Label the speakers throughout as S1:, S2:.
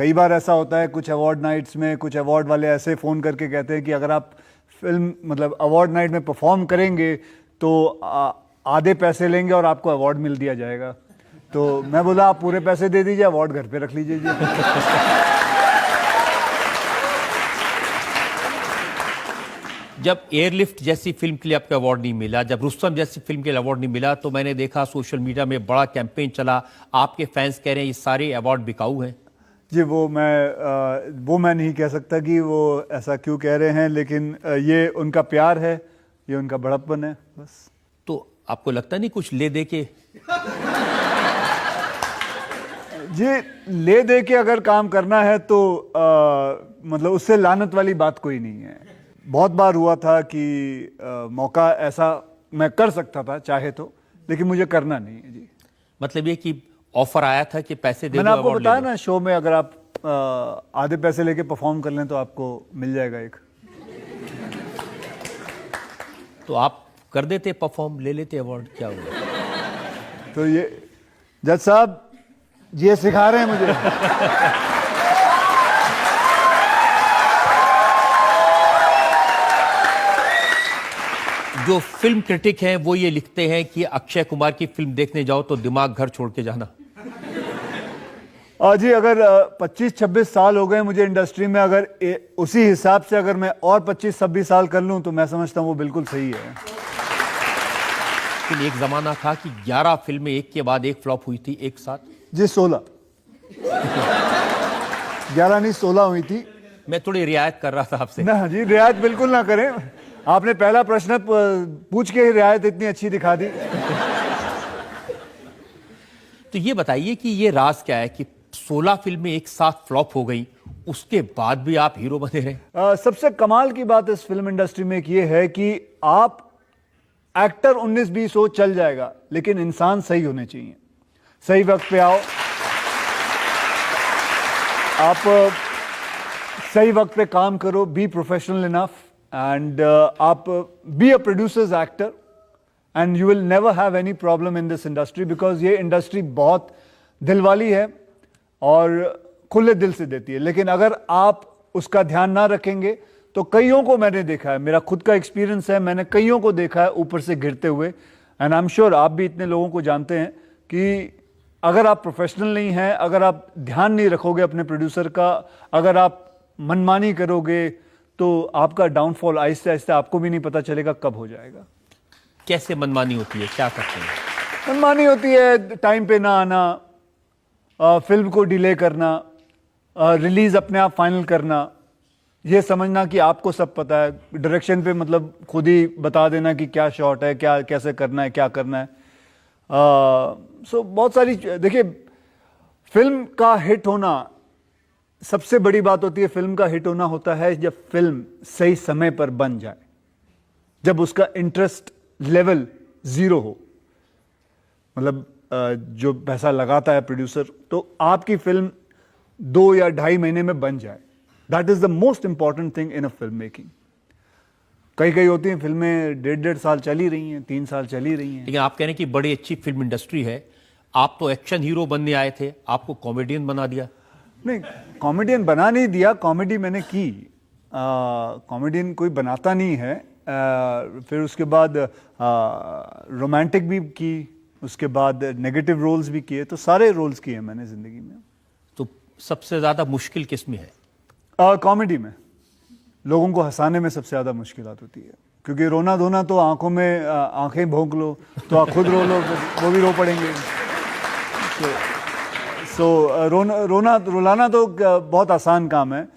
S1: कई बार ऐसा होता है कुछ अवार्ड नाइट्स में, कुछ अवार्ड वाले ऐसे फ़ोन करके कहते हैं कि अगर आप फिल्म मतलब अवार्ड नाइट में परफॉर्म करेंगे तो आधे पैसे लेंगे और आपको अवार्ड मिल दिया जाएगा। तो मैं बोला आप पूरे पैसे दे दीजिए, अवार्ड घर पे रख लीजिए जी।
S2: जब एयरलिफ्ट जैसी फिल्म के लिए आपको अवार्ड नहीं मिला, जब रुस्तम जैसी फिल्म के लिए अवार्ड नहीं मिला, तो मैंने देखा सोशल मीडिया में बड़ा कैंपेन चला, आपके फैंस कह रहे हैं ये सारे अवार्ड बिकाऊ हैं।
S1: जी वो मैं नहीं कह सकता कि वो ऐसा क्यों कह रहे हैं, लेकिन ये उनका प्यार है, ये उनका बड़प्पन है बस।
S2: तो आपको लगता नहीं कुछ ले दे के?
S1: जी ले दे के अगर काम करना है तो मतलब उससे लानत वाली बात कोई नहीं है। बहुत बार हुआ था कि मौका ऐसा मैं कर सकता था चाहे तो, लेकिन मुझे करना नहीं है जी।
S2: मतलब ये कि ऑफर आया था कि पैसे दे दो,
S1: मैंने आपको
S2: अवार्ड
S1: बताया
S2: ले लो।
S1: ना शो में अगर आप आधे पैसे लेके परफॉर्म कर लें तो आपको मिल जाएगा एक।
S2: तो आप कर देते परफॉर्म, ले लेते अवार्ड, क्या हुआ?
S1: तो ये जज साहब ये सिखा रहे हैं मुझे।
S2: जो फिल्म क्रिटिक हैं वो ये लिखते हैं कि अक्षय कुमार की फिल्म देखने जाओ तो दिमाग घर छोड़ के जाना।
S1: जी अगर 25-26 साल हो गए मुझे इंडस्ट्री में, अगर उसी हिसाब से अगर मैं और 25-26 साल कर लूं तो मैं समझता हूं वो बिल्कुल सही है।
S2: लेकिन एक जमाना था कि 11 फिल्में एक के बाद एक फ्लॉप हुई थी एक साथ।
S1: जी 16 11 नहीं 16 हुई थी।
S2: मैं थोड़ी रियायत कर रहा था आपसे।
S1: ना जी रियायत बिल्कुल ना करें, आपने पहला प्रश्न पूछ के ही रियायत इतनी अच्छी दिखा दी।
S2: तो ये बताइए कि ये राज क्या है कि 16 फिल्में एक साथ फ्लॉप हो गई, उसके बाद भी आप हीरो बने रहे?
S1: सबसे कमाल की बात इस फिल्म इंडस्ट्री में ये है कि आप एक्टर 19-20 हो चल जाएगा, लेकिन इंसान सही होने चाहिए। सही वक्त पे आओ, आप सही वक्त पे काम करो, बी प्रोफेशनल इनफ एंड आप be a producers actor and you will never have any problem in this industry, because ये इंडस्ट्री बहुत दिल वाली है और खुले दिल से देती है। लेकिन अगर आप उसका ध्यान ना रखेंगे तो कईयों को मैंने देखा है, मेरा खुद का एक्सपीरियंस है, मैंने कईयों को देखा है ऊपर से गिरते हुए, एंड आई एम श्योर आप भी इतने लोगों को जानते हैं कि अगर आप प्रोफेशनल नहीं हैं, अगर आप ध्यान नहीं रखोगे अपने प्रोड्यूसर का, अगर आप मनमानी करोगे तो आपका डाउनफॉल आहिस्ते आहिस्ते आपको भी नहीं पता चलेगा कब हो जाएगा।
S2: कैसे मनमानी होती है, क्या करते हैं?
S1: मनमानी होती है टाइम पे ना आना, फिल्म को डिले करना, रिलीज अपने आप फाइनल करना, ये समझना कि आपको सब पता है, डायरेक्शन पे मतलब खुद ही बता देना कि क्या शॉट है, क्या कैसे करना है, क्या करना है। सो बहुत सारी देखिए, फिल्म का हिट होना सबसे बड़ी बात होती है। फिल्म का हिट होना होता है जब फिल्म सही समय पर बन जाए, जब उसका इंटरेस्ट लेवल 0 हो, मतलब जो पैसा लगाता है प्रोड्यूसर, तो आपकी फिल्म 2 या 2.5 महीने में बन जाए। That is the most important thing in a film making. कई होती हैं फिल्में 1.5 साल चली रही हैं, 3 साल चली रही हैं।
S2: लेकिन आप कह रहे हैं कि बड़ी अच्छी फिल्म इंडस्ट्री है, आप तो एक्शन हीरो बनने आए थे, आपको कॉमेडियन बना दिया।
S1: नहीं, कॉमेडियन बना नहीं दिया, कॉमेडी मैंने की। कॉमेडियन कोई बनाता नहीं है। फिर उसके बाद रोमांटिक भी की, उसके बाद नेगेटिव रोल्स भी किए, तो सारे रोल्स किए मैंने जिंदगी में।
S2: तो सबसे ज्यादा मुश्किल किस में है?
S1: कॉमेडी में लोगों को हंसाने में सबसे ज़्यादा मुश्किलात होती है, क्योंकि रोना धोना तो आंखों में आंखें भोंक लो तो आप खुद रो लो, वो भी रो पड़ेंगे। रोना रुलाना तो बहुत आसान काम है,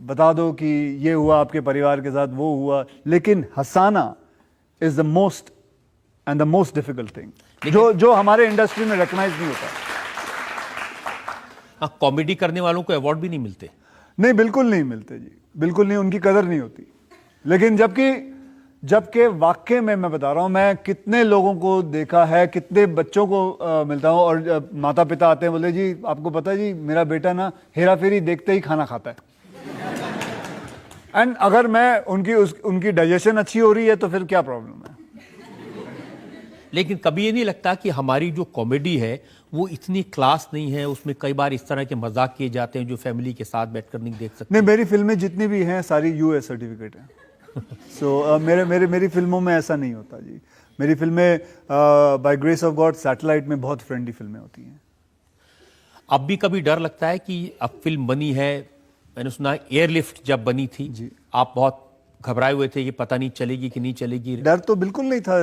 S1: बता दो कि ये हुआ आपके परिवार के साथ, वो हुआ, लेकिन हंसाना is the most and the most difficult thing, जो हमारे इंडस्ट्री में रिकॉग्नाइज नहीं होता।
S2: हाँ, कॉमेडी करने वालों को अवार्ड भी नहीं मिलते।
S1: नहीं, बिल्कुल नहीं मिलते जी, बिल्कुल नहीं, उनकी कदर नहीं होती। लेकिन जबकि वाकई में मैं बता रहा हूँ, मैं कितने लोगों को देखा है, कितने बच्चों को मिलता हूँ और माता पिता आते हैं, बोले जी आपको पता है जी मेरा बेटा ना हेरा फेरी देखते ही खाना खाता है। एंड अगर मैं उनकी डाइजेशन अच्छी हो रही है तो फिर क्या प्रॉब्लम है।
S2: लेकिन कभी ये नहीं लगता कि हमारी जो कॉमेडी है वो इतनी क्लास नहीं है, उसमें कई बार इस तरह के मजाक किए जाते हैं जो फैमिली के साथ बैठकर नहीं देख सकते।
S1: नहीं, मेरी फिल्में जितनी भी हैं सारी यूएस सर्टिफिकेट हैं। सो मेरी फिल्मों में ऐसा नहीं होता जी। मेरी फिल्में by grace of God satellite में बहुत फ्रेंडली फिल्में होती हैं।
S2: अब भी कभी डर लगता है कि अब फिल्म बनी है, मैंने सुना एयरलिफ्ट जब बनी थी
S1: जी।
S2: आप बहुत घबराए हुए थे कि पता नहीं चलेगी कि नहीं चलेगी।
S1: डर तो बिल्कुल नहीं था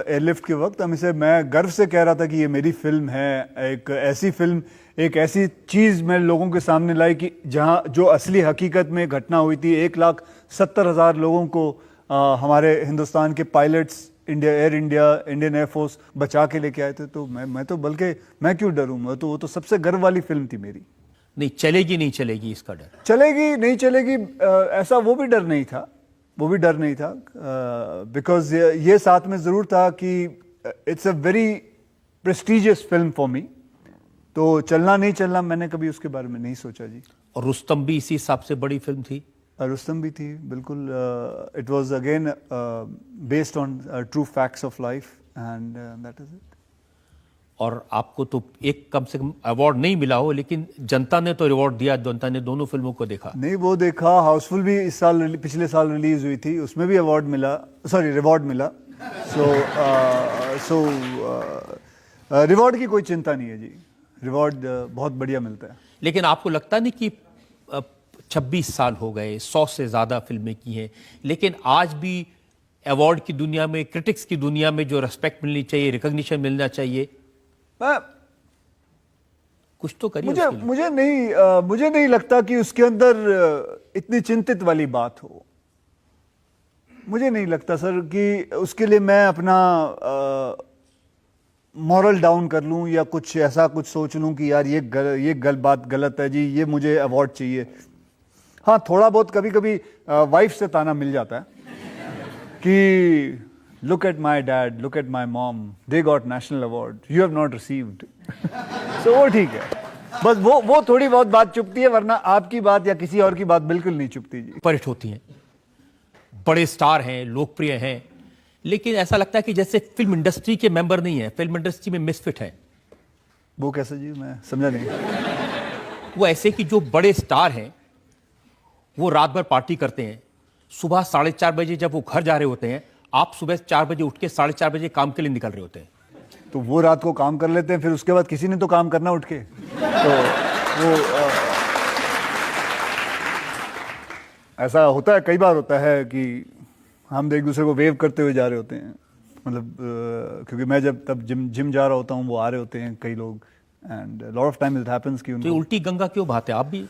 S1: एयरलिफ्ट के वक्त। मैं गर्व से कह रहा था कि ये मेरी फिल्म है, एक ऐसी फिल्म, एक ऐसी चीज़ मैं लोगों के सामने लाई कि जहां जो असली हकीकत में घटना हुई थी। 1,70,000 लोगों को हमारे हिंदुस्तान के pilots, air India, Indian air force बचा के लेके आए थे। तो मैं तो बल्कि मैं क्यों डरूं, वो तो सबसे गर्व वाली फिल्म थी मेरी।
S2: नहीं चलेगी नहीं चलेगी इसका डर,
S1: चलेगी नहीं चलेगी ऐसा वो भी डर नहीं था, बिकॉज ये साथ में ज़रूर था कि it's a very prestigious film for me. तो चलना नहीं चलना मैंने कभी उसके बारे में नहीं सोचा जी।
S2: और रुस्तम भी इसी हिसाब से बड़ी फिल्म थी।
S1: रुस्तम भी थी बिल्कुल। It was again based on true facts of life and that is it.
S2: और आपको तो एक कम से कम अवार्ड नहीं मिला हो, लेकिन जनता ने तो रिवॉर्ड दिया। जनता ने दोनों फिल्मों को देखा।
S1: नहीं, वो देखा। हाउसफुल भी इस साल, पिछले साल रिलीज हुई थी, उसमें भी अवार्ड मिला, सॉरी रिवॉर्ड मिला। सो रिवॉर्ड की कोई चिंता नहीं है जी। रिवॉर्ड बहुत बढ़िया मिलता है।
S2: लेकिन आपको लगता नहीं कि 26 साल हो गए, 100 से ज्यादा फिल्में की हैं, लेकिन आज भी अवार्ड की दुनिया में, क्रिटिक्स की दुनिया में जो रेस्पेक्ट मिलनी चाहिए, रिकॉग्निशन मिलना चाहिए, कुछ तो करिए उसके लिए।
S1: मुझे नहीं लगता कि उसके अंदर इतनी चिंतित वाली बात हो। मुझे नहीं लगता सर कि उसके लिए मैं अपना मॉरल डाउन कर लूं या कुछ ऐसा कुछ सोच लूं कि यार ये बात गलत है जी, ये मुझे अवार्ड चाहिए। हाँ, थोड़ा बहुत कभी कभी वाइफ से ताना मिल जाता है कि look at my dad, look at my mom, they got national award, you have not received. So वो ठीक है, बस वो थोड़ी बहुत बात चुपती है, वरना आपकी बात या किसी और की बात बिल्कुल नहीं चुपती जी।
S2: परिट होती हैं, बड़े स्टार हैं, लोकप्रिय हैं, लेकिन ऐसा लगता है कि जैसे फिल्म इंडस्ट्री के मेंबर नहीं है, फिल्म इंडस्ट्री में मिसफिट है।
S1: वो कैसे जी, मैं समझा नहीं।
S2: वो ऐसे कि जो बड़े स्टार हैं वो रात भर पार्टी करते हैं, सुबह 4:30 बजे जब वो घर जा रहे होते हैं, आप सुबह 4 बजे उठ के 4:30 बजे काम के लिए निकल रहे होते हैं।
S1: तो वो रात को काम कर लेते हैं, फिर उसके बाद किसी ने तो काम करना उठ के। तो वो ऐसा होता है, कई बार होता है कि हम एक दूसरे को वेव करते हुए जा रहे होते हैं, मतलब क्योंकि मैं जब तब जिम जा रहा होता हूँ, वो आ रहे होते हैं कई लोग, and lot of time it happens कि
S2: तो उल्टी गंगा क्यों बहाते आप भी?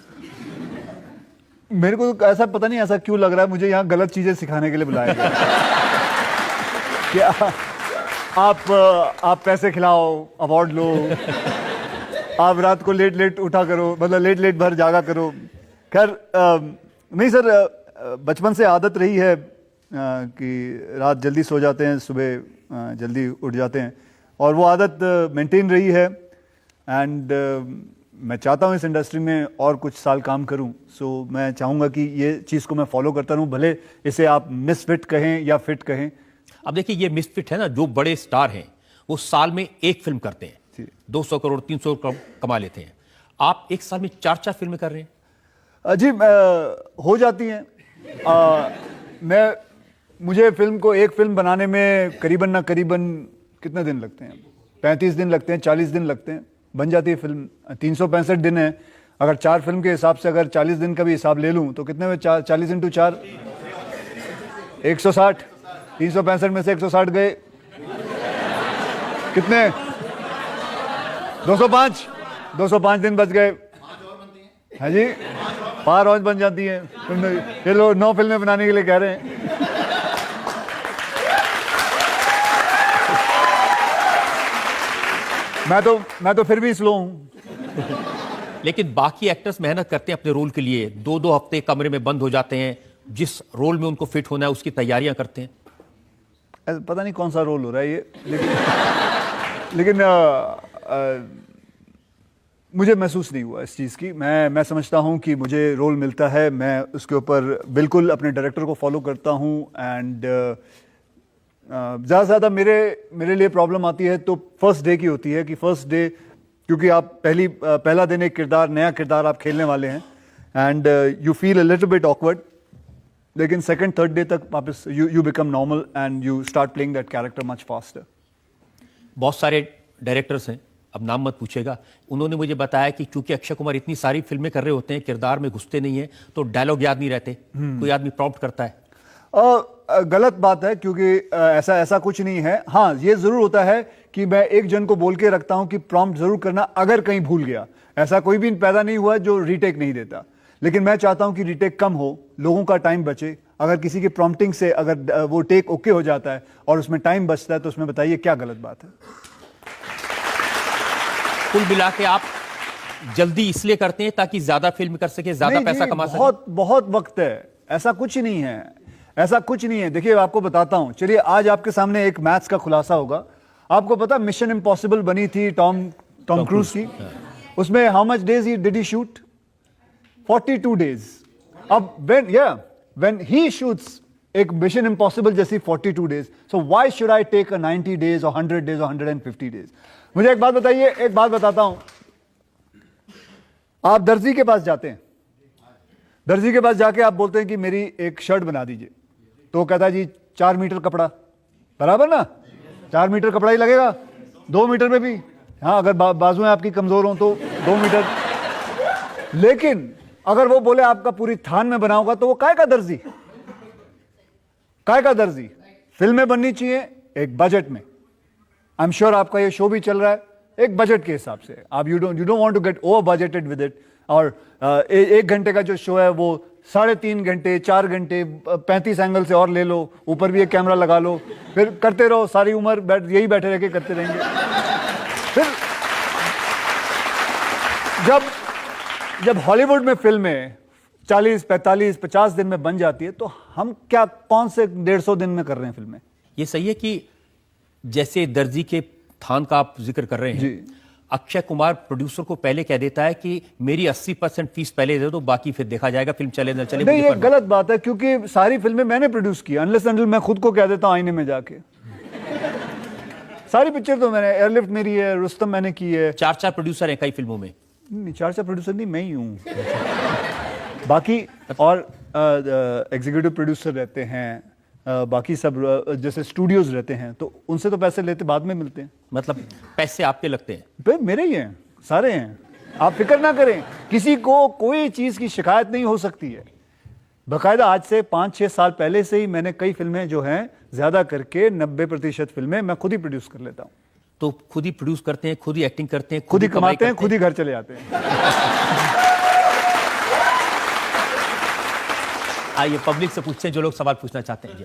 S1: मेरे को तो ऐसा पता नहीं ऐसा क्यों लग रहा है, मुझे यहाँ गलत चीजें सिखाने के लिए बुलाया गया। क्या आप पैसे खिलाओ, अवार्ड लो, आप रात को लेट उठा करो, मतलब लेट भर जागा करो। खैर नहीं सर, बचपन से आदत रही है कि रात जल्दी सो जाते हैं, सुबह जल्दी उठ जाते हैं, और वो आदत मेंटेन रही है। एंड मैं चाहता हूँ इस इंडस्ट्री में और कुछ साल काम करूँ। सो मैं चाहूँगा कि ये चीज़ को मैं फॉलो करता रहूँ, भले इसे आप मिसफिट कहें या फिट कहें।
S2: अब देखिए, ये मिसफिट है ना, जो बड़े स्टार हैं वो साल में एक फिल्म करते हैं, 200 करोड़ 300 करोड़ कमा लेते हैं। आप एक साल में 4 फिल्में कर रहे हैं।
S1: जी हो जाती हैं। मुझे एक फिल्म बनाने में करीबन कितने दिन लगते हैं? 35 दिन लगते हैं, 40 दिन लगते हैं, बन जाती है फिल्म। 365 दिन है, अगर 4 फिल्म के हिसाब से अगर 40 दिन का भी हिसाब ले लूं तो कितने में 40 × 4 160। 365 में से 160 गए, कितने? 205 दिन बच गए। हाँ जी, 5 और बन जाती हैं। ये लोग 9 फिल्में बनाने के लिए कह रहे हैं। मैं तो फिर भी स्लो हूं।
S2: लेकिन बाकी एक्टर्स मेहनत करते हैं अपने रोल के लिए, 2-2 हफ्ते कमरे में बंद हो जाते हैं, जिस रोल में उनको फिट होना है उसकी तैयारियां करते हैं।
S1: पता नहीं कौन सा रोल हो रहा है ये, लेकिन मुझे महसूस नहीं हुआ इस चीज़ की। मैं समझता हूँ कि मुझे रोल मिलता है, मैं उसके ऊपर बिल्कुल अपने डायरेक्टर को फॉलो करता हूँ। एंड ज़्यादा से ज़्यादा मेरे लिए प्रॉब्लम आती है तो फर्स्ट डे की होती है कि फर्स्ट डे क्योंकि आप पहला दिन एक किरदार, नया किरदार आप खेलने वाले हैं, and you feel a little bit awkward, लेकिन सेकंड थर्ड डे तक वापस you become normal and you start playing that character much faster.
S2: बहुत सारे डायरेक्टर्स हैं, अब नाम मत पूछेगा, उन्होंने मुझे बताया कि चूंकि अक्षय कुमार इतनी सारी फिल्में कर रहे होते हैं, किरदार में घुसते नहीं है, तो डायलॉग याद नहीं रहते, कोई आदमी प्रॉम्प्ट करता है।
S1: गलत बात है, क्योंकि ऐसा कुछ नहीं है। हाँ, ये जरूर होता है कि मैं एक जन को बोल के रखता हूं कि प्रॉम्प्ट जरूर करना अगर कहीं भूल गया। ऐसा कोई भी पैदा नहीं हुआ जो रीटेक नहीं देता, लेकिन मैं चाहता हूं कि रीटेक कम हो, लोगों का टाइम बचे। अगर किसी की प्रॉम्प्टिंग से अगर वो टेक ओके हो जाता है और उसमें टाइम बचता है, तो उसमें बताइए क्या गलत बात है।
S2: कुल मिला के आप जल्दी इसलिए करते हैं ताकि ज्यादा फिल्म कर सके, ज्यादा पैसा कमा सके?
S1: बहुत बहुत वक्त है, ऐसा कुछ नहीं है, ऐसा कुछ नहीं है। देखिए आपको बताता हूं, चलिए आज आपके सामने एक मैथ्स का खुलासा होगा। आपको पता मिशन इम्पॉसिबल बनी थी टॉम क्रूज की, उसमें how much days did he shoot? 42 days. अब व्हेन ही शूट्स एक मिशन इम्पॉसिबल जैसी 42 days, so why should I take a 90 days और 100 डेज और 150 डेज? मुझे एक बात बताइए, एक बात बताता हूं। आप दर्जी के पास जाते हैं, दर्जी के पास जाके आप बोलते हैं कि मेरी एक शर्ट बना दीजिए, तो वो कहता है जी 4 मीटर कपड़ा, बराबर ना? 4 मीटर कपड़ा ही लगेगा, 2 मीटर में भी, हाँ अगर बाजुएं आपकी कमजोर हो तो 2 मीटर। लेकिन अगर वो बोले आपका पूरी थान में बनाऊंगा, तो वो काय का दर्जी? काय का दर्जी? फिल्में बननी चाहिए एक बजट में। आई एम श्योर आपका ये शो भी चल रहा है एक बजट के हिसाब से। आप you don't want to get over budgeted with it. और 1 घंटे का जो शो है वो 3.5 घंटे, 4 घंटे, 35 एंगल से और ले लो, ऊपर भी एक कैमरा लगा लो, फिर करते रहो सारी उम्र, यही बैठे रह के करते रहेंगे। फिर जब हॉलीवुड में फिल्में 40, 45, 50 दिन में बन जाती है, तो हम क्या कौन से 150 दिन में कर रहे हैं फिल्में?
S2: ये सही है कि जैसे दर्जी के थान का आप जिक्र कर रहे हैं, अक्षय कुमार प्रोड्यूसर को पहले कह देता है कि मेरी 80% फीस पहले दे दो, बाकी फिर देखा जाएगा, फिल्म चले ना चले।
S1: नहीं, ये गलत बात है, क्योंकि सारी फिल्में मैंने प्रोड्यूस की, अनलेस अनटिल मैं खुद को कह देता हूं आईने में जाके। सारी पिक्चर तो मैंने, एयरलिफ्ट मेरी है, रुस्तम मैंने की है।
S2: 4 प्रोड्यूसर हैं कई फिल्मों में।
S1: नहीं, 4 प्रोड्यूसर नहीं, मैं ही हूं। बाकी और एग्जीक्यूटिव प्रोड्यूसर रहते हैं, बाकी सब जैसे स्टूडियोज रहते हैं, तो उनसे तो पैसे लेते बाद में मिलते हैं।
S2: मतलब पैसे आपके लगते हैं?
S1: भाई मेरे ही हैं, सारे हैं, आप फिक्र ना करें, किसी को कोई चीज की शिकायत नहीं हो सकती है। बाकायदा आज से 5-6 साल पहले से ही मैंने कई फिल्में जो हैं, ज्यादा करके 90% फिल्में मैं खुद ही प्रोड्यूस कर लेता हूं।
S2: तो खुद ही प्रोड्यूस करते हैं, खुद ही एक्टिंग करते हैं,
S1: खुद ही कमाते हैं, खुद ही घर चले जाते हैं।
S2: आइए पब्लिक से पूछते हैं जो लोग सवाल पूछना चाहते हैं। जी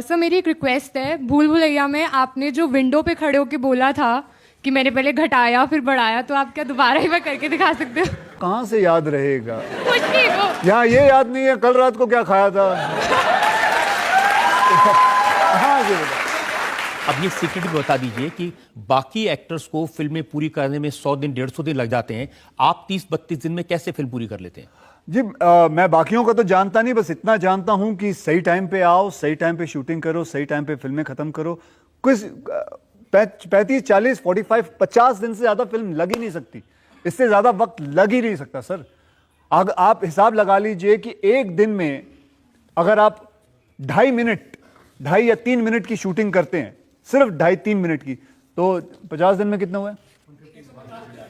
S3: सर, मेरी एक रिक्वेस्ट है। भूल भुलैया में आपने जो विंडो पे खड़े होके बोला था कि मैंने पहले घटाया फिर बढ़ाया, तो आप क्या दोबारा ही मैं करके दिखा सकते हो?
S1: कहां से याद रहेगा?
S3: कुछ नहीं वो
S1: यहाँ ये याद नहीं है कल रात को क्या खाया था। हाँ जी।
S2: अब ये सीक्रेट भी बता दीजिए कि बाकी एक्टर्स को फिल्में पूरी करने में 100 दिन 150 दिन लग जाते हैं, आप 30-32 दिन में कैसे फिल्म पूरी कर लेते हैं?
S1: जी मैं बाकियों का तो जानता नहीं, बस इतना जानता हूं कि सही टाइम पे आओ, सही टाइम पे शूटिंग करो, सही टाइम पे फिल्में खत्म करो। कुछ 35, 40, 45, 50 दिन से ज्यादा फिल्म लग ही नहीं सकती, इससे ज्यादा वक्त लग ही नहीं सकता सर। आप हिसाब लगा लीजिए कि एक दिन में अगर आप 2.5 या 3 मिनट की शूटिंग करते हैं, सिर्फ 2.5-3 मिनट की, तो 50 दिन में कितने हुए?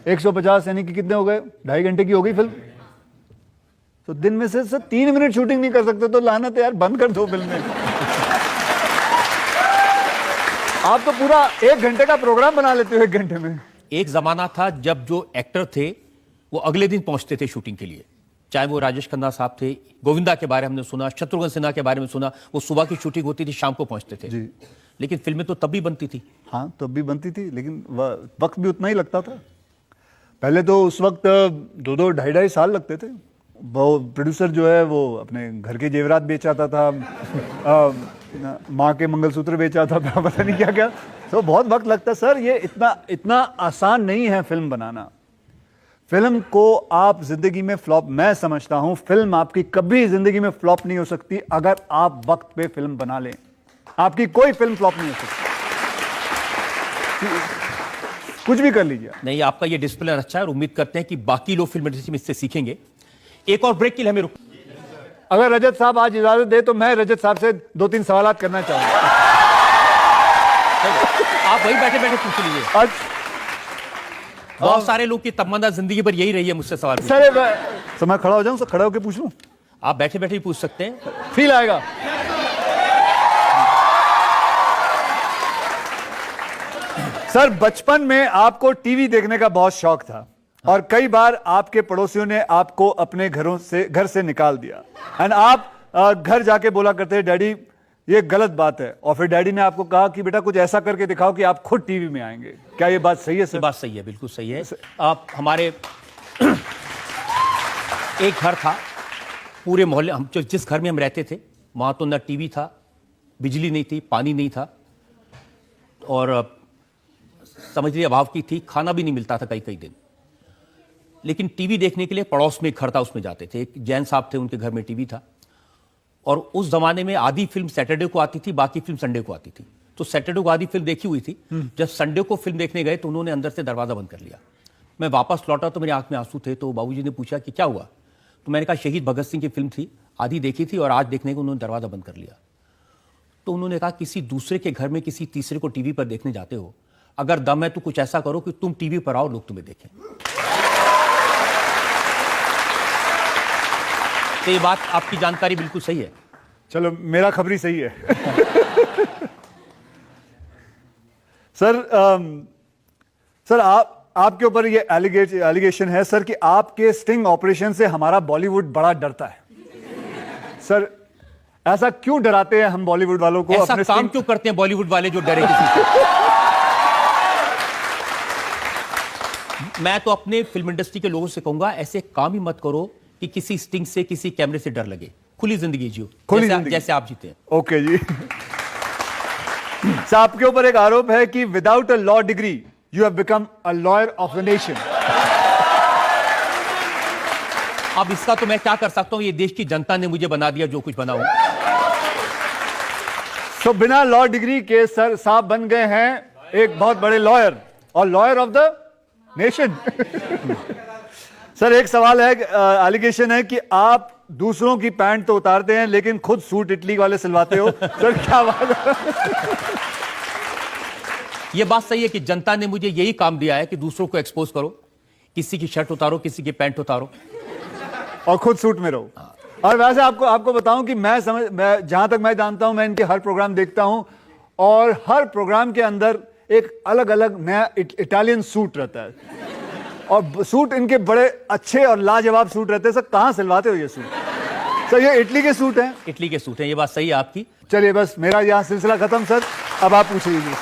S1: 150, यानी कि कितने हो गए? 2.5 घंटे की हो गई फिल्म। तो दिन में से 3 मिनट शूटिंग नहीं कर सकते, तो लानत है यार, बंद कर दो फिल्में। आप तो पूरा 1 घंटे का प्रोग्राम बना लेते हो 1 घंटे में।
S2: एक जमाना था जब जो एक्टर थे वो अगले दिन पहुंचते थे शूटिंग के लिए, चाहे वो राजेश खन्ना साहब थे, गोविंदा के बारे में हमने सुना, शत्रुघ्न सिन्हा के बारे में सुना, वो सुबह की शूटिंग होती थी, शाम को पहुंचते थे जी। लेकिन फिल्में तो तब भी बनती थी।
S1: हाँ, तब भी बनती थी, लेकिन वक्त भी उतना ही लगता था। पहले तो उस वक्त 2-2, 2.5 साल लगते थे। वो प्रोड्यूसर जो है वो अपने घर के जेवरात बेच आता था, माँ के मंगलसूत्र बेच आता था, पता नहीं क्या क्या, तो बहुत वक्त लगता। सर ये इतना आसान नहीं है फिल्म बनाना। फिल्म को आप जिंदगी में फ्लॉप, मैं समझता हूं फिल्म आपकी कभी जिंदगी में फ्लॉप नहीं हो सकती अगर आप वक्त पे फिल्म बना लें। आपकी कोई फिल्म फ्लॉप नहीं हो सकती। कुछ भी कर लीजिए।
S2: नहीं, आपका ये डिसिप्लिन अच्छा है और उम्मीद करते हैं कि बाकी लोग फिल्म इंडस्ट्री में इससे सीखेंगे। एक और ब्रेक के लिए हमें रुक।
S1: अगर रजत साहब आज इजाजत दे तो मैं रजत साहब से 2-3 सवाल करना चाहूंगा।
S2: आप वही बैठे बैठे पूछ लीजिए।
S1: आज
S2: बहुत सारे लोग की तमन्ना जिंदगी पर यही रही है मुझसे सवाल पूछना।
S1: सर मैं खड़ा हो जाऊं, सर खड़ा होकर पूछ लूं?
S2: आप बैठे बैठे ही पूछ सकते हैं।
S1: फील आएगा। सर बचपन में आपको टीवी देखने का बहुत शौक था और कई बार आपके पड़ोसियों ने आपको अपने घर से निकाल दिया एंड आप घर जाके बोला करते डैडी ये गलत बात है, और फिर डैडी ने आपको कहा कि बेटा कुछ ऐसा करके दिखाओ कि आप खुद टीवी में आएंगे। क्या ये बात सही है सर?
S2: ये बात सही है, बिल्कुल सही है। आप हमारे एक घर था पूरे मोहल्ले, हम जिस घर में हम रहते थे वहां तो ना टीवी था, बिजली नहीं थी, पानी नहीं था और समझ लीजिए अभाव की थी, खाना भी नहीं मिलता था कई कई दिन। लेकिन टीवी देखने के लिए पड़ोस में एक घर था, उसमें जाते थे। एक जैन साहब थे, उनके घर में टीवी था और उस जमाने में आधी फिल्म सैटरडे को आती थी, बाकी फिल्म संडे को आती थी। तो सैटरडे को आधी फिल्म देखी हुई थी। जब संडे को फिल्म देखने गए तो उन्होंने अंदर से दरवाजा बंद कर लिया। मैं वापस लौटा तो मेरी आंख में आंसू थे। तो बाबूजी ने पूछा कि क्या हुआ? तो मैंने कहा शहीद भगत सिंह की फिल्म थी, आधी देखी थी और आज देखने को उन्होंने दरवाजा बंद कर लिया। तो उन्होंने कहा किसी दूसरे के घर में किसी तीसरे को टीवी पर देखने जाते हो, अगर दम है तो कुछ ऐसा करो कि तुम टीवी पर आओ, लोग तुम्हें देखें। तो ये बात आपकी जानकारी बिल्कुल सही है।
S1: चलो मेरा खबरी सही है। सर आपके ऊपर ये एलिगेशन है सर कि आपके स्टिंग ऑपरेशन से हमारा बॉलीवुड बड़ा डरता है। सर ऐसा क्यों डराते हैं हम बॉलीवुड वालों को?
S2: ऐसा काम क्यों करते हैं बॉलीवुड वाले जो डरे किसी से? मैं तो अपने फिल्म इंडस्ट्री के लोगों से कहूंगा ऐसे काम ही मत करो कि किसी स्टिंग से, किसी कैमरे से डर लगे। खुली जिंदगी जियो, जैसे आप जीते हैं।
S1: ओके जी। सर आपके ऊपर एक आरोप है कि without a law degree you have become a lawyer of the nation.
S2: अब इसका तो मैं क्या कर सकता हूं, ये देश की जनता ने मुझे बना दिया जो कुछ बना हूं।
S1: तो बिना लॉ डिग्री के सर साहब बन गए हैं एक बहुत बड़े लॉयर और lawyer of the nation. Sir एक सवाल है, एलिगेशन है कि आप दूसरों की पैंट तो उतारते हैं लेकिन खुद सूट इटली वाले सिलवाते हो। सर क्या बात है?
S2: यह बात सही है कि जनता ने मुझे यही काम दिया है कि दूसरों को एक्सपोज करो, किसी की शर्ट उतारो, किसी की पैंट उतारो
S1: और खुद सूट में रहो। और वैसे आपको बताऊं कि मैं जहां तक मैं जानता हूं, मैं इनके हर प्रोग्राम देखता हूं और हर प्रोग्राम के अंदर एक अलग अलग नया इटालियन सूट रहता है और सूट इनके बड़े अच्छे और लाजवाब सूट रहते हैं। सर कहां सिलवाते हो ये सूट? सर ये इटली के सूट हैं?
S2: इटली के सूट हैं, ये बात सही है आपकी।
S1: चलिए बस मेरा यहां सिलसिला खत्म सर, अब आप पूछ लीजिए।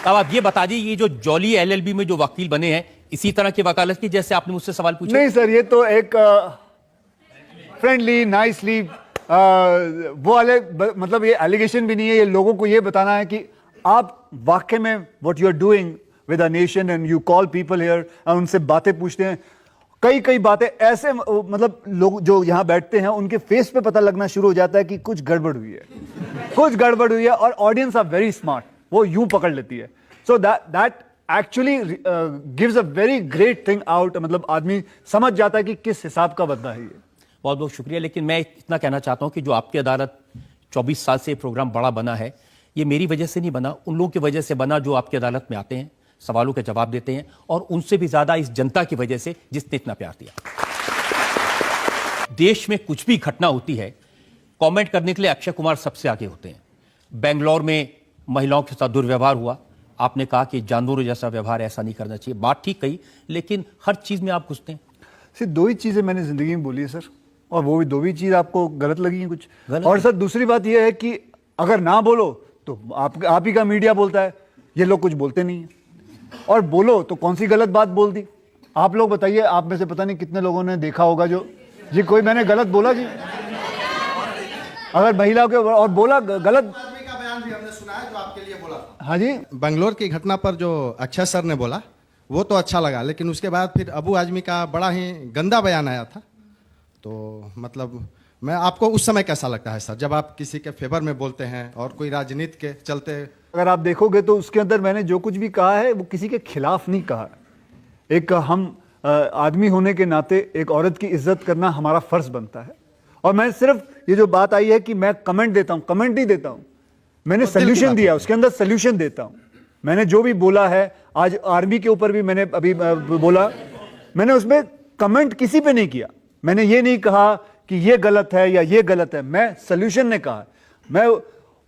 S2: अब आप ये बता दीजिए, ये जो जॉली एलएलबी में जो वकील बने हैं इसी तरह की वकालत की जैसे आपने मुझसे सवाल पूछा?
S1: नहीं सर, ये तो एक फ्रेंडली नाइसली वो वाले मतलब ये एलिगेशन भी नहीं है। ये लोगों को ये बताना है कि आप वाकई में what you are doing with a nation and you call people here और उनसे बातें पूछते हैं। कई बातें ऐसे मतलब लोग जो यहां बैठते हैं उनके फेस पे पता लगना शुरू हो जाता है कि कुछ गड़बड़ हुई है, कुछ गड़बड़ हुई है। और ऑडियंस आर वेरी स्मार्ट, वो यूं पकड़ लेती है। So that actually gives a very great thing out. मतलब आदमी समझ जाता है कि किस हिसाब का बंदा है ये।
S2: बहुत बहुत शुक्रिया। लेकिन मैं इतना कहना चाहता हूं कि जो आपकी अदालत 24 साल से प्रोग्राम बड़ा बना है, ये मेरी वजह से नहीं बना, उन लोगों की वजह से बना जो आपकी अदालत में आते हैं, सवालों के जवाब देते हैं, और उनसे भी ज्यादा इस जनता की वजह से जिसने इतना प्यार दिया। देश में कुछ भी घटना होती है, कमेंट करने के लिए अक्षय कुमार सबसे आगे होते हैं। बेंगलोर में महिलाओं के साथ दुर्व्यवहार हुआ, आपने कहा कि जानवरों जैसा व्यवहार ऐसा नहीं करना चाहिए, बात ठीक कही, लेकिन हर चीज में आप घुसते हैं।
S1: सिर्फ 2 ही चीजें मैंने जिंदगी में बोली है सर, और वो भी 2 ही चीज आपको गलत लगी हैं कुछ। और सर दूसरी बात यह है कि अगर ना बोलो तो आप ही का मीडिया बोलता है, ये लोग कुछ बोलते नहीं है, और बोलो तो कौन सी गलत बात बोल दी? आप लोग बताइए, आप में से पता नहीं कितने लोगों ने देखा होगा जो जी कोई मैंने गलत बोला जी, अगर महिला के और बोला गलत
S4: का बयान भी हमने सुना है जो आपके लिए बोला था।
S1: हाँ जी,
S4: बंगलोर की घटना पर जो अक्षय सर ने बोला वो तो अच्छा लगा, लेकिन उसके बाद फिर अबू आजमी का बड़ा ही गंदा बयान आया था। तो मतलब मैं आपको उस समय कैसा लगता है सर, जब आप किसी के फेवर में बोलते हैं और कोई राजनीति के चलते
S1: अगर आप देखोगे तो उसके अंदर मैंने जो कुछ भी कहा है वो किसी के खिलाफ नहीं कहा। एक हम आदमी होने के नाते एक औरत की इज्जत करना हमारा फर्ज बनता है। और मैं सिर्फ ये जो बात आई है कि मैं कमेंट देता हूं, कमेंट नहीं देता हूं, मैंने सोल्यूशन दिया, उसके अंदर सोल्यूशन देता हूं। मैंने जो भी बोला है, आज आर्मी के ऊपर भी मैंने अभी बोला, मैंने उसमें कमेंट किसी पे नहीं किया। मैंने ये नहीं कहा कि ये गलत है या ये गलत है, मैं सोल्यूशन ने कहा। मैं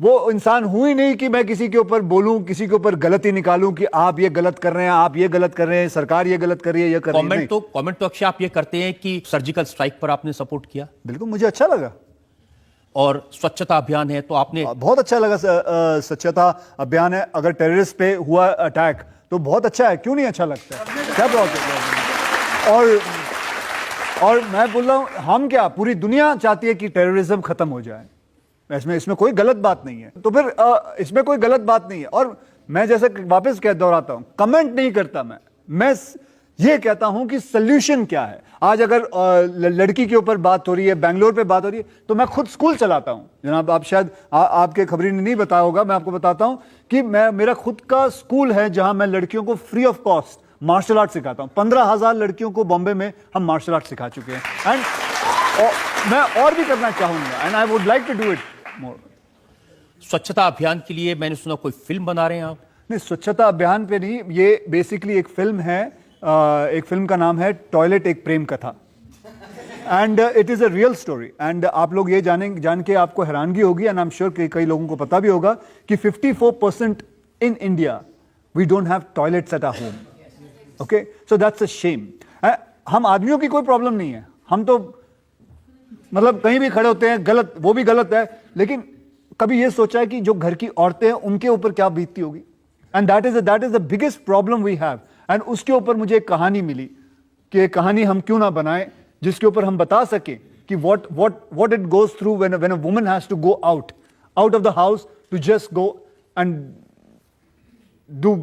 S1: वो इंसान हूं ही नहीं कि मैं किसी के ऊपर बोलूं, किसी के ऊपर गलती निकालूं कि आप ये गलत कर रहे हैं, आप ये गलत कर रहे हैं, सरकार ये गलत कर रही है, ये कर रही है।
S2: कमेंट तो अक्षय आप ये करते हैं कि सर्जिकल स्ट्राइक पर आपने सपोर्ट किया।
S1: बिल्कुल, मुझे अच्छा लगा।
S2: और स्वच्छता अभियान है तो आपने
S1: बहुत अच्छा लगा। स्वच्छता अभियान है, अगर टेररिस्ट पे हुआ अटैक तो बहुत अच्छा है, क्यों नहीं अच्छा लगता है, क्या प्रॉब्लम। और मैं बोल रहा हूं, हम क्या, पूरी दुनिया चाहती है कि टेररिज्म खत्म हो जाए, इसमें कोई गलत बात नहीं है। तो फिर इसमें कोई गलत बात नहीं है। और मैं जैसे वापस कह दोहराता हूं, कमेंट नहीं करता मैं ये कहता हूं कि सोल्यूशन क्या है। आज अगर लड़की के ऊपर बात हो रही है, बैंगलोर पे बात हो रही है, तो मैं खुद स्कूल चलाता हूं। जनाब, आप शायद आपके खबरी ने नहीं बताया होगा, मैं आपको बताता हूं कि मेरा खुद का स्कूल है जहां मैं लड़कियों को free of cost martial art सिखाता हूं। 15,000 लड़कियों को बॉम्बे में हम मार्शल आर्ट सिखा चुके हैं। एंड मैं और भी करना चाहूंगा, and I would like to do it more.
S2: स्वच्छता अभियान के लिए मैंने सुना कोई फिल्म बना रहे हैं आप?
S1: नहीं, स्वच्छता अभियान पे नहीं, ये बेसिकली एक फिल्म है। एक फिल्म का नाम है टॉयलेट एक प्रेम कथा, and it is a real story. And आप लोग ये जान के आपको हैरानगी होगी, एंड आई एम श्योर कि कई लोगों को पता भी होगा कि 54% in India we don't have toilets at our home. Okay, so that's a shame. हम आदमियों की कोई प्रॉब्लम नहीं है, हम तो मतलब कहीं भी खड़े होते हैं, गलत, वो भी गलत है, लेकिन कभी ये सोचा है कि जो घर की औरतें हैं उनके ऊपर क्या बीतती होगी। And that is the biggest problem we have. And उसके ऊपर मुझे एक कहानी मिली कि एक कहानी हम क्यों ना बनाएं जिसके ऊपर हम बता सकें कि what it goes through when a woman has to go out of the house to just go and do.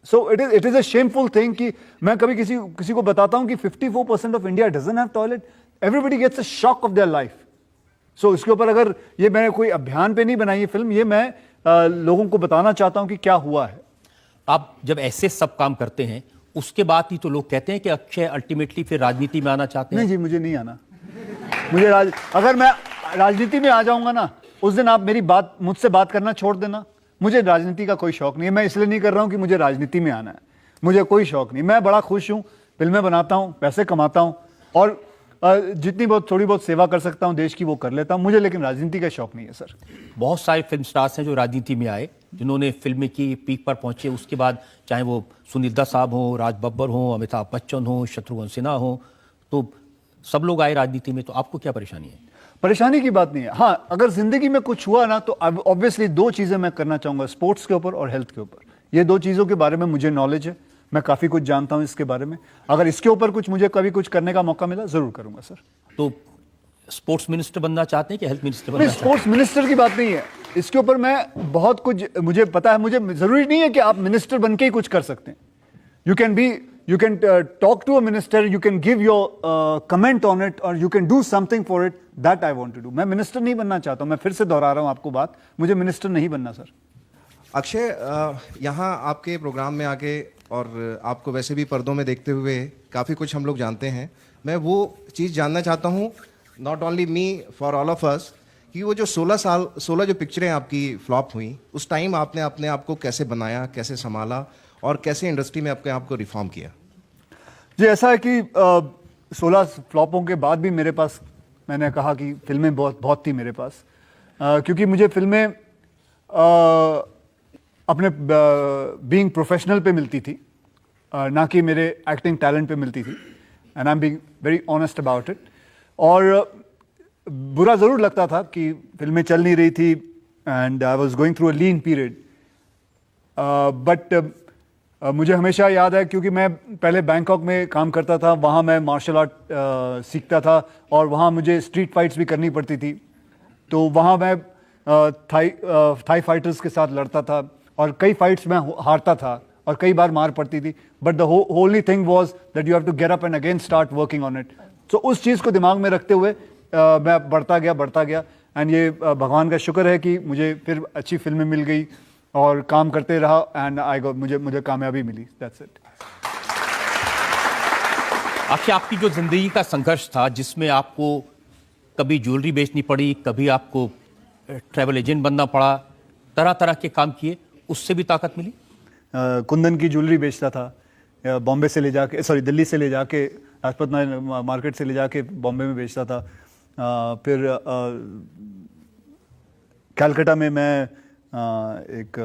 S1: So it is a shameful thing कि मैं कभी किसी को बताता हूं कि 54% of India doesn't have toilet, everybody gets a shock of their life. So इसके ऊपर अगर ये मैंने कोई अभियान पे नहीं बनाई है फिल्म, ये मैं लोगों को बताना चाहता हूं कि क्या हुआ है।
S2: आप जब ऐसे सब काम करते हैं उसके बाद ही तो लोग कहते हैं कि अक्षय अल्टीमेटली फिर राजनीति में आना चाहते हैं।
S1: नहीं जी, मुझे नहीं आना। अगर मैं राजनीति में आ जाऊंगा ना, उस दिन आप मुझसे बात करना छोड़ देना। मुझे राजनीति का कोई शौक नहीं है। मैं इसलिए नहीं कर रहा हूं कि मुझे राजनीति में आना है, मुझे कोई शौक नहीं। मैं बड़ा खुश हूं, फिल्में बनाता हूं, पैसे कमाता हूं, और जितनी बहुत थोड़ी बहुत सेवा कर सकता हूं देश की वो कर लेता हूं। मुझे लेकिन राजनीति का शौक नहीं है सर।
S2: बहुत सारे फिल्म स्टार्स हैं जो राजनीति में आए, जिन्होंने फिल्में की, पीक पर पहुंचे, उसके बाद चाहे वो सुनील दत्त साहब हो, राज बब्बर हो, अमिताभ बच्चन हो, शत्रुघ्न सिन्हा हो, तो सब लोग आए राजनीति में। तो आपको क्या परेशानी है?
S1: परेशानी की बात नहीं है। हाँ, अगर जिंदगी में कुछ हुआ ना तो ऑब्वियसली दो चीजें मैं करना चाहूंगा, स्पोर्ट्स के ऊपर और हेल्थ के ऊपर। ये दो चीजों के बारे में मुझे नॉलेज है, मैं काफी कुछ जानता हूं इसके बारे में। अगर इसके ऊपर मुझे कभी कुछ करने का मौका मिला जरूर करूंगा सर।
S2: तो स्पोर्ट्स मिनिस्टर बनना चाहते हैं कि हेल्थ मिनिस्टर बनना चाहते हैं?
S1: स्पोर्ट्स मिनिस्टर की बात नहीं है, इसके ऊपर मैं बहुत कुछ मुझे पता है। मुझे जरूरी नहीं है कि आप मिनिस्टर बन के ही कुछ कर सकते हैं। you can talk to a minister, you can give your comment on it, or you can do something for it. That I want to do. मैं मिनिस्टर नहीं बनना चाहता हूं। मैं फिर से दोहरा रहा हूं आपको बात, मुझे मिनिस्टर नहीं बनना सर।
S4: अक्षय, यहाँ आपके प्रोग्राम में आके और आपको वैसे भी पर्दों में देखते हुए काफ़ी कुछ हम लोग जानते हैं। मैं वो चीज़ जानना चाहता हूँ, not only me, for all of us, कि वो जो 16 जो पिक्चरें आपकी फ्लॉप हुई, उस टाइम आपने अपने आप को कैसे बनाया, कैसे संभाला, और कैसे इंडस्ट्री में अपने आप को रिफॉर्म किया?
S1: जी, ऐसा है कि 16 फ्लॉपों के बाद भी मेरे पास, मैंने कहा कि फिल्में बहुत थी मेरे पास, क्योंकि मुझे फिल्में अपने बीइंग प्रोफेशनल पे मिलती थी, ना कि मेरे एक्टिंग टैलेंट पे मिलती थी। And I am being very honest about it. और बुरा ज़रूर लगता था कि फिल्में चल नहीं रही थी, and I was going through a lean period. But मुझे हमेशा याद है, क्योंकि मैं पहले बैंकॉक में काम करता था, वहाँ मैं मार्शल आर्ट सीखता था, और वहाँ मुझे स्ट्रीट फाइट्स भी करनी पड़ती थी। तो वहाँ मैं थाई फाइटर्स के साथ लड़ता था, और कई फाइट्स में हारता था, और कई बार मार पड़ती थी। But the holy thing was that you have to get up and again start working on it. So उस चीज़ को दिमाग में रखते हुए मैं बढ़ता गया। एंड ये भगवान का शुक्र है कि मुझे फिर अच्छी फिल्में मिल गई, और काम करते रहा एंड आई गॉट मुझे कामयाबी मिली, दैट्स इट।
S2: आखिर आपकी जो जिंदगी का संघर्ष था, जिसमें आपको कभी ज्वेलरी बेचनी पड़ी, कभी आपको ट्रैवल एजेंट बनना पड़ा, तरह तरह के काम किए, उससे भी ताकत मिली?
S1: कुंदन की ज्वेलरी बेचता था, बॉम्बे से ले जाके, सॉरी दिल्ली से ले जाके, लाजपत मार्केट से ले जाके बॉम्बे में बेचता था। फिर कलकत्ता में मैं एक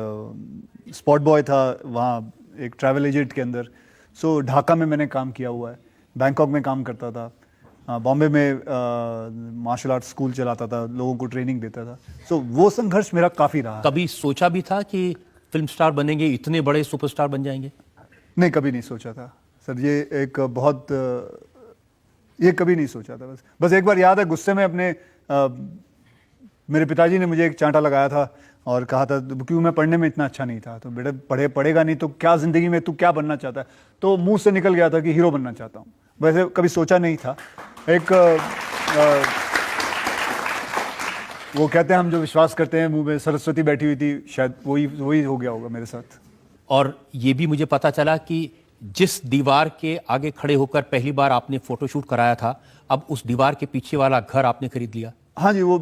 S1: स्पॉट बॉय था, वहाँ एक ट्रैवल एजेंट के अंदर। सो ढाका में मैंने काम किया हुआ है, बैंकॉक में काम करता था, बॉम्बे में मार्शल आर्ट स्कूल चलाता था, लोगों को ट्रेनिंग देता था। सो वो संघर्ष मेरा काफ़ी रहा।
S2: कभी सोचा भी था कि फिल्म स्टार बनेंगे, इतने बड़े सुपरस्टार बन जाएंगे?
S1: नहीं, कभी नहीं सोचा था सर। ये एक बहुत ये कभी नहीं सोचा था। बस एक बार याद है, गुस्से में अपने मेरे पिताजी ने मुझे एक चांटा लगाया था और कहा था क्यों मैं पढ़ने में इतना अच्छा नहीं था, तो बेटा पढ़ेगा नहीं तो क्या ज़िंदगी में तू क्या बनना चाहता है? तो मुंह से निकल गया था कि हीरो बनना चाहता हूँ। वैसे कभी सोचा नहीं था। एक वो कहते हैं हम जो विश्वास करते हैं मुंह में सरस्वती बैठी हुई थी, शायद वही हो गया होगा मेरे साथ।
S2: और ये भी मुझे पता चला कि जिस दीवार के आगे खड़े होकर पहली बार आपने फोटोशूट कराया था, अब उस दीवार के पीछे वाला घर आपने खरीद लिया।
S1: हाँ जी, वो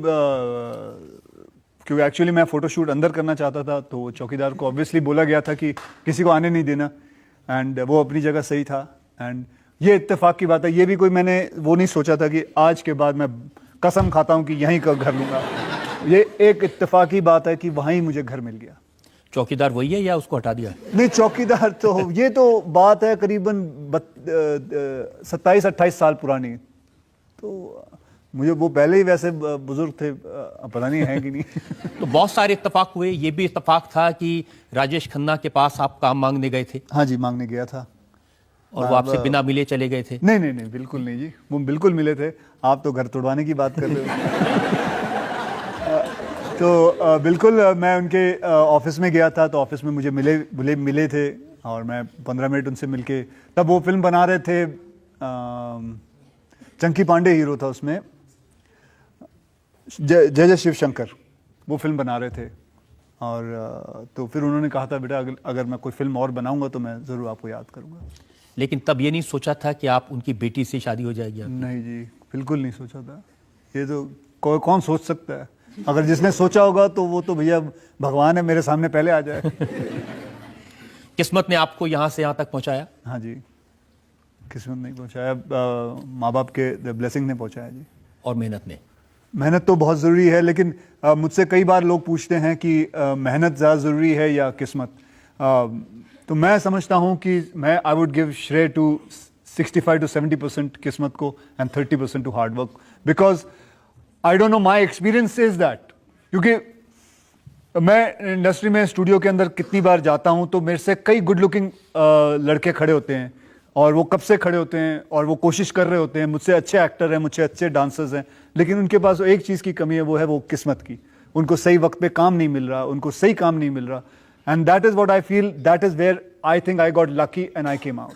S1: क्योंकि एक्चुअली मैं फोटोशूट अंदर करना चाहता था, तो चौकीदार को ऑब्वियसली बोला गया था कि किसी को आने नहीं देना, एंड वो अपनी जगह सही था। एंड ये इत्तेफाक की बात है, ये भी कोई मैंने वो नहीं सोचा था कि आज के बाद मैं कसम खाता हूँ कि यहीं का घर लूँगा। ये एक इत्तेफाकी बात है कि वहीं मुझे घर मिल गया।
S2: चौकीदार वही है या उसको हटा दिया?
S1: नहीं, चौकीदार तो ये तो बात है करीबन 27-28 साल पुरानी। तो मुझे वो पहले ही वैसे बुजुर्ग थे, पता नहीं है कि नहीं।
S2: तो बहुत सारे इत्तेफाक हुए। ये भी इत्तेफाक था कि राजेश खन्ना के पास आप काम मांगने गए थे।
S1: हाँ जी, मांगने गया था
S2: और वो आपसे बिना मिले चले गए थे।
S1: नहीं, बिल्कुल नहीं जी, वो बिल्कुल मिले थे। आप तो घर तोड़वाने की बात कर रहे हो। तो बिल्कुल मैं उनके ऑफिस में गया था, तो ऑफिस में मुझे मिले थे और मैं 15 मिनट उनसे मिलके, तब वो फिल्म बना रहे थे, चंकी पांडे हीरो था उसमें, जय शिवशंकर, वो फिल्म बना रहे थे। और तो फिर उन्होंने कहा था बेटा अगर मैं कोई फिल्म और बनाऊंगा तो मैं ज़रूर आपको याद करूंगा।
S2: लेकिन तब ये नहीं सोचा था कि आप उनकी बेटी से शादी हो जाएगी?
S1: नहीं जी, बिल्कुल नहीं सोचा था। ये तो कौन सोच सकता है? अगर जिसने सोचा होगा तो वो तो भैया भगवान है, मेरे सामने पहले आ जाए।
S2: किस्मत ने आपको यहाँ से यहाँ तक पहुँचाया?
S1: हाँ जी, किस्मत नहीं पहुँचाया, माँ बाप के ब्लेसिंग ने पहुँचाया जी।
S2: और मेहनत ने? मेहनत
S1: तो बहुत ज़रूरी है, लेकिन मुझसे कई बार लोग पूछते हैं कि मेहनत ज़्यादा ज़रूरी है या किस्मत। तो मैं समझता हूँ कि आई वुड गिव श्रेय टू 65 to 70% किस्मत को and 30% to hard work, because I don't know, my experience is that. क्योंकि मैं इंडस्ट्री में स्टूडियो के अंदर कितनी बार जाता हूँ तो मेरे से कई गुड लुकिंग लड़के खड़े होते हैं, और वो कब से खड़े होते हैं और वो कोशिश कर रहे होते हैं, मुझसे अच्छे एक्टर हैं, मुझसे अच्छे डांसर्स हैं, लेकिन उनके पास एक चीज़ की कमी है, वो है वो किस्मत की। उनको सही वक्त पे काम नहीं मिल रहा, उनको सही काम नहीं मिल रहा, and that is what I feel, that is where I think I got lucky and I came out.